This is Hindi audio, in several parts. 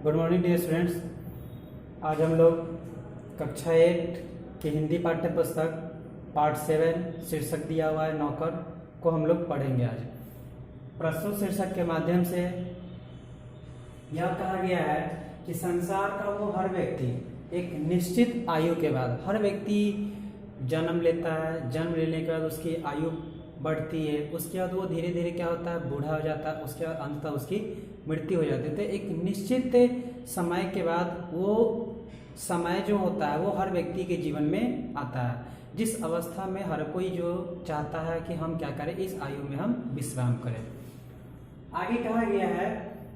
Good morning dear students. आज हम लोग कक्षा 8 की हिंदी पाठ्य पुस्तक पार्ट 7 शीर्षक दिया हुआ है नौकर को हम लोग पढ़ेंगे। आज प्रस्तुत शीर्षक के माध्यम से यह कहा गया है कि संसार का वो हर व्यक्ति एक निश्चित आयु के बाद, हर व्यक्ति जन्म लेता है, जन्म लेने के बाद उसकी आयु बढ़ती है, उसके बाद वो धीरे धीरे क्या होता है, बूढ़ा हो जाता है, उसके बाद अंततः उसकी मृत्यु हो जाती है। तो एक निश्चित समय के बाद वो समय जो होता है वो हर व्यक्ति के जीवन में आता है, जिस अवस्था में हर कोई जो चाहता है कि हम क्या करें, इस आयु में हम विश्राम करें। आगे कहा गया है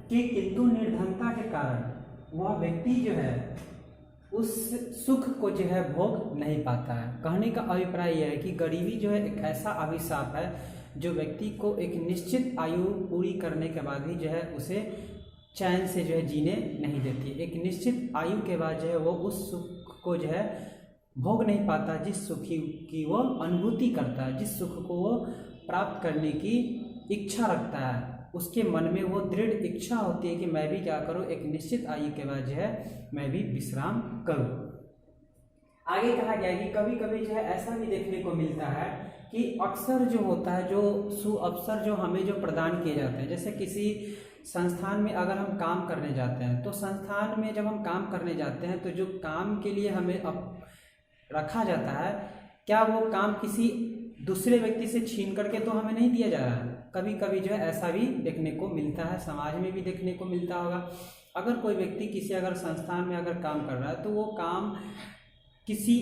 कि किंतु निर्धनता के कारण वह व्यक्ति जो है उस सुख को जो है भोग नहीं पाता है। कहने का अभिप्राय यह है कि गरीबी जो है एक ऐसा अभिशाप है जो व्यक्ति को एक निश्चित आयु पूरी करने के बाद भी जो है उसे चैन से जो है जीने नहीं देती। एक निश्चित आयु के बाद जो है वो उस सुख को जो है भोग नहीं पाता, जिस सुख की वो अनुभूति करता है, जिस सुख को वो प्राप्त करने की इच्छा रखता है। उसके मन में वो दृढ़ इच्छा होती है कि मैं भी क्या करूं, एक निश्चित आयु के बाद जो है मैं भी विश्राम करूं। आगे कहा गया कि कभी कभी जो है ऐसा भी देखने को मिलता है कि अक्सर जो होता है, जो सुअवसर जो हमें जो प्रदान किए जाते हैं, जैसे किसी संस्थान में अगर हम काम करने जाते हैं तो संस्थान में जब हम काम करने जाते हैं तो जो काम के लिए हमें अब रखा जाता है, क्या वो काम किसी दूसरे व्यक्ति से छीन करके तो हमें नहीं दिया जा रहा है। कभी कभी जो है ऐसा भी देखने को मिलता है, समाज में भी देखने को मिलता होगा। अगर कोई व्यक्ति किसी अगर संस्थान में अगर काम कर रहा है तो वो काम किसी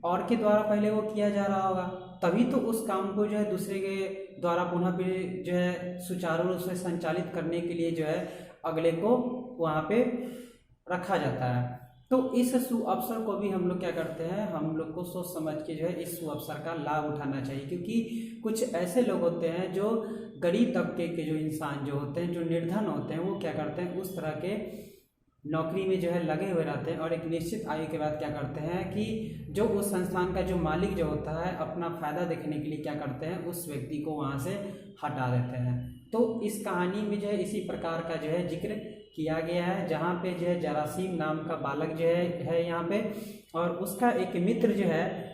और के द्वारा पहले वो किया जा रहा होगा, तभी तो उस काम को जो है दूसरे के द्वारा पुनः भी जो है सुचारू रूप से संचालित करने के लिए जो है अगले को वहाँ पे रखा जाता है। तो इस सुअवसर को भी हम लोग क्या करते हैं, हम लोग को सोच समझ के जो है इस सुअवसर का लाभ उठाना चाहिए, क्योंकि कुछ ऐसे लोग होते हैं जो गरीब तबके के जो इंसान जो होते हैं, जो निर्धन होते हैं, वो क्या करते हैं, उस तरह के नौकरी में जो है लगे हुए रहते हैं और एक निश्चित आयु के बाद क्या करते हैं कि जो उस संस्थान का जो मालिक जो होता है अपना फायदा देखने के लिए क्या करते हैं, उस व्यक्ति को वहाँ से हटा देते हैं। तो इस कहानी में जो है इसी प्रकार का जो है जिक्र किया गया है, जहाँ पे जो है जरासीम नाम का बालक जो है यहाँ पे, और उसका एक मित्र जो है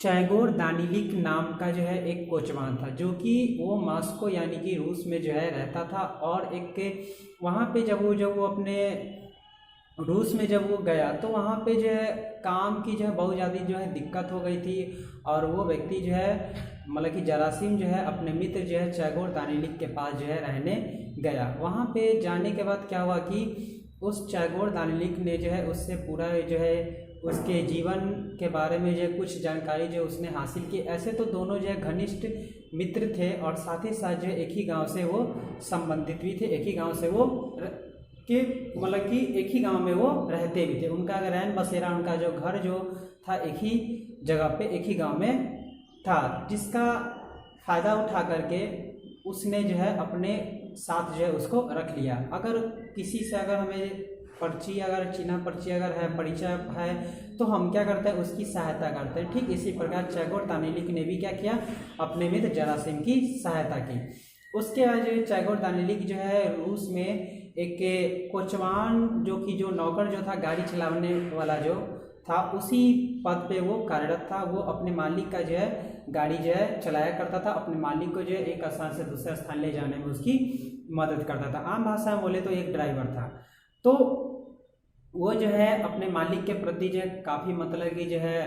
चैगोर दानिलिक नाम का जो है एक कोचवान था, जो कि वो मॉस्को यानी कि रूस में जो है रहता था। और एक वहाँ पे जब वो अपने रूस में जब वो गया तो वहाँ पे जो है काम की जो है बहुत ज़्यादा जो है दिक्कत हो गई थी, और वो व्यक्ति जो है मतलब कि जरासीम जो है अपने मित्र जो है चैगोर दानिलिक के पास जो है रहने गया। वहाँ पे जाने के बाद क्या हुआ कि उस चैगोर दानिलिक ने जो है उससे पूरा जो है उसके जीवन के बारे में जो कुछ जानकारी जो उसने हासिल की। ऐसे तो दोनों जो है घनिष्ठ मित्र थे और साथ ही साथ जो एक ही गांव से वो संबंधित भी थे, एक ही गांव से वो के मतलब कि एक ही गांव में वो रहते भी थे। उनका रैन बसेरा, उनका जो घर जो था एक ही जगह पे एक ही गांव में था, जिसका फ़ायदा उठा करके उसने जो है अपने साथ जो है उसको रख लिया। अगर किसी से अगर हमें पर्ची अगर चिन्ह पर्ची अगर है, परिचय है, तो हम क्या करते हैं, उसकी सहायता करते हैं। ठीक इसी प्रकार चैगोर दानिलिक ने भी क्या किया, अपने मित्र जरासीम की सहायता की। उसके बाद जो चैगोर दानिलिक जो है रूस में एक कोचवान जो नौकर जो था, गाड़ी चलाने वाला जो था, उसी पद पे वो कार्यरत था। वो अपने मालिक का जो है गाड़ी जो है चलाया करता था, अपने मालिक को जो है एक स्थान से दूसरे स्थान ले जाने में उसकी मदद करता था। आम भाषा में बोले तो एक ड्राइवर था। तो वो जो है अपने मालिक के प्रति जो है काफ़ी मतलब कि जो है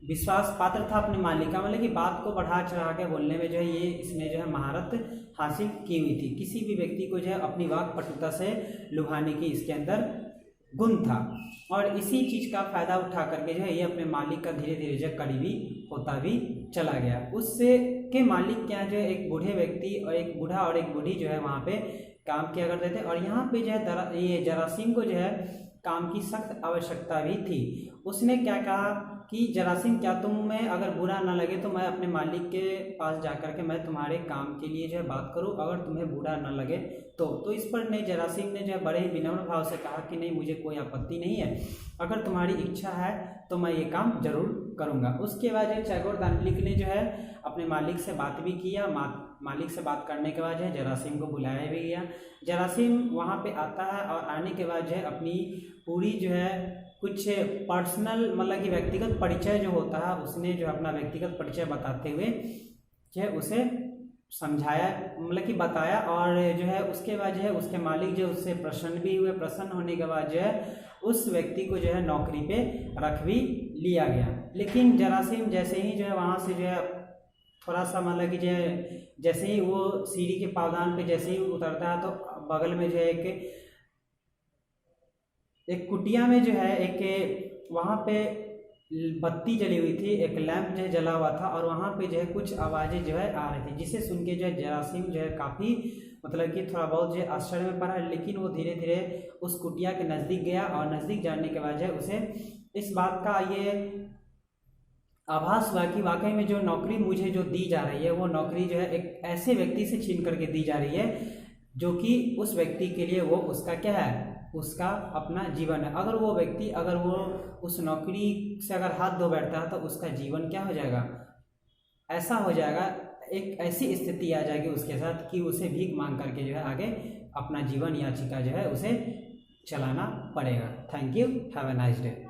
विश्वास पात्र था अपने मालिक का, मतलब कि बात को बढ़ा चढ़ा के बोलने में जो है ये इसने जो है महारत हासिल की हुई थी। किसी भी व्यक्ति को जो है अपनी वाक पटुता से लुभाने की इसके अंदर गुण था, और इसी चीज़ का फ़ायदा उठा करके जो है ये अपने मालिक का धीरे धीरे जो करीबी होता भी चला गया। उससे के मालिक क्या जो है एक बूढ़े व्यक्ति और एक बूढ़ा और एक बूढ़ी जो है वहाँ पे काम किया करते थे, और यहाँ पे जो है ये जरासीम को जो है काम की सख्त आवश्यकता भी थी। उसने क्या कहा कि जरासीम, क्या तुम्हें अगर बुरा ना लगे तो मैं अपने मालिक के पास जाकर के मैं तुम्हारे काम के लिए जो है बात करूं, अगर तुम्हें बुरा ना लगे तो इस पर ने जरासीम ने जो है बड़े ही विनम्र भाव से कहा कि नहीं, मुझे कोई आपत्ति नहीं है, अगर तुम्हारी इच्छा है तो मैं ये काम जरूर करूँगा। उसके बाद जो चैगोर दानिलिक ने जो है अपने मालिक से बात भी किया। मालिक से बात करने के बाद जो है जरासीम को बुलाया भी गया। जरासीम वहाँ पे आता है और आने के बाद जो है अपनी पूरी जो है कुछ पर्सनल मतलब कि व्यक्तिगत परिचय जो होता है, उसने जो अपना व्यक्तिगत परिचय बताते हुए जो है उसे समझाया, मतलब कि बताया। और जो है उसके बाद जो है उसके मालिक जो उससे प्रसन्न भी हुए। प्रसन्न होने के बाद जो है उस व्यक्ति को जो है नौकरी पे रख भी लिया गया। लेकिन जरासीम जैसे ही जो है वहाँ से जो है थोड़ा सा मतलब कि जो है जैसे ही वो सीढ़ी के पावदान पे जैसे ही उतरता है तो बगल में जो है एक कुटिया में जो है एक वहाँ पे बत्ती जली हुई थी, एक लैंप जो है जला हुआ था और वहाँ पे जो है कुछ आवाज़ें जो है आ रही थी, जिसे सुन के जो है जरासीम जो है काफ़ी मतलब कि थोड़ा बहुत जो है आश्चर्य में पड़ा। लेकिन वो धीरे धीरे उस कुटिया के नज़दीक गया और नज़दीक जाने के बाद जो है उसे इस बात का ये आभास हुआ कि वाकई में जो नौकरी मुझे जो दी जा रही है वो नौकरी जो है एक ऐसे व्यक्ति से छीन करके दी जा रही है जो कि उस व्यक्ति के लिए वो उसका क्या है, उसका अपना जीवन है। अगर वो व्यक्ति अगर वो उस नौकरी से अगर हाथ धो बैठता है तो उसका जीवन क्या हो जाएगा, ऐसा हो जाएगा, एक ऐसी स्थिति आ जाएगी उसके साथ कि उसे भीख मांग करके जो है आगे अपना जीवन याचिका जो है उसे चलाना पड़ेगा। Thank you, have a nice day.